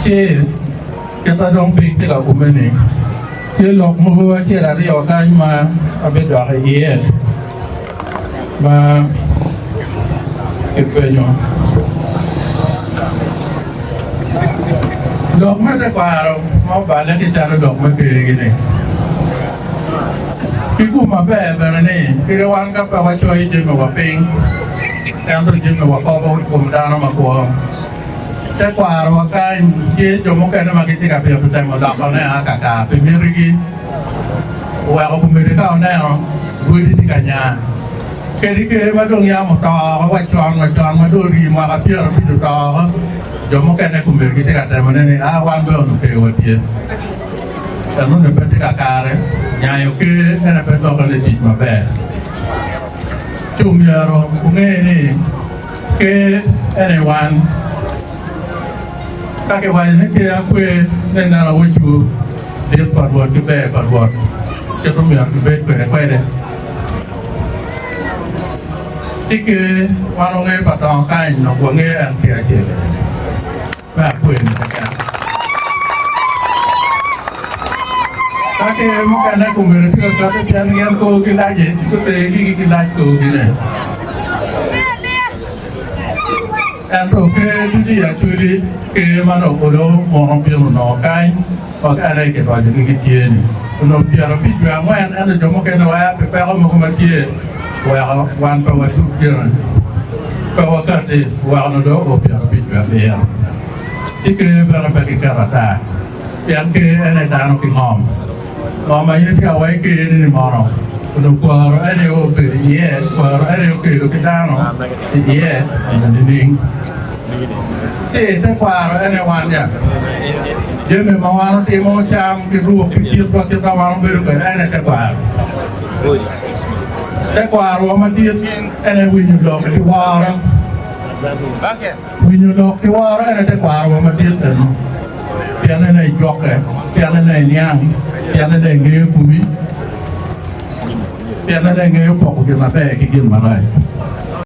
che kita dong pik tika kumeni che lok mo ba che la ri o ka ma abedo ka ye ma epenyo lok ma de kwaro ma ba le ki taro lok ma ke gini ki ku ma be ni ki re wan ka pa wa choi de ma wa ping kan ro de ma wa ko ba ku ma da ma ko te kwaro wa ka je jo mo ka na ma ki tika pe tu ta mo la ka na ka ka pe mi ri ki wa ko mi ri ka na no ru di tika nya ke ri ke ma dong ya mo ta wa chong ma do ri ma ka pi ro pi tu ta jo mo ka na ku mi ri ki tika ta mo ne a wan be no ke wa ti ta no ne pe tika ka re nya yo ke na pe to ka le ti ma be tu mi ro ku ne ni ke ene wan các cái này kia quê nên là quê chú điệp bật bật cái bè bật bật cho nó miệng cái bè quê này quay đây thì cái quan ông ấy bắt đầu cái nó của nghe ăn kia chế và quê này các cái cái này cũng mình thì có cái tiền nghe cô cái lá gì có thể cái lá cô cái này anh rồi cái gì à chú đi cái mà nó có đâu mà nó biến nó cái và cái này cái loại cái chia này nó chia ra biết là ngoài anh cho một cái nào á phải có một cái chia và quan trọng là chút chia này và cái gì và nó đó ở phía biết là bây giờ thì cái bây giờ phải cái ta cái này đã nó cái ngòm mà như thế nào cái này mà nó qua rồi này ở phía yeah qua rồi này ở cái đá nó yeah mình đi thế qua rồi anh em nhá giờ mình mau ăn thì mau chăm cái ruột cái chiếc qua cái tao ăn bữa cái này qua rồi mà đi anh em win được cái qua rồi win được cái qua rồi anh em qua rồi mà đi tới tiền này chọc cái tiền này nhang tiền này nghề bùi tiền này nghề bọc cái mà phải cái gì mà này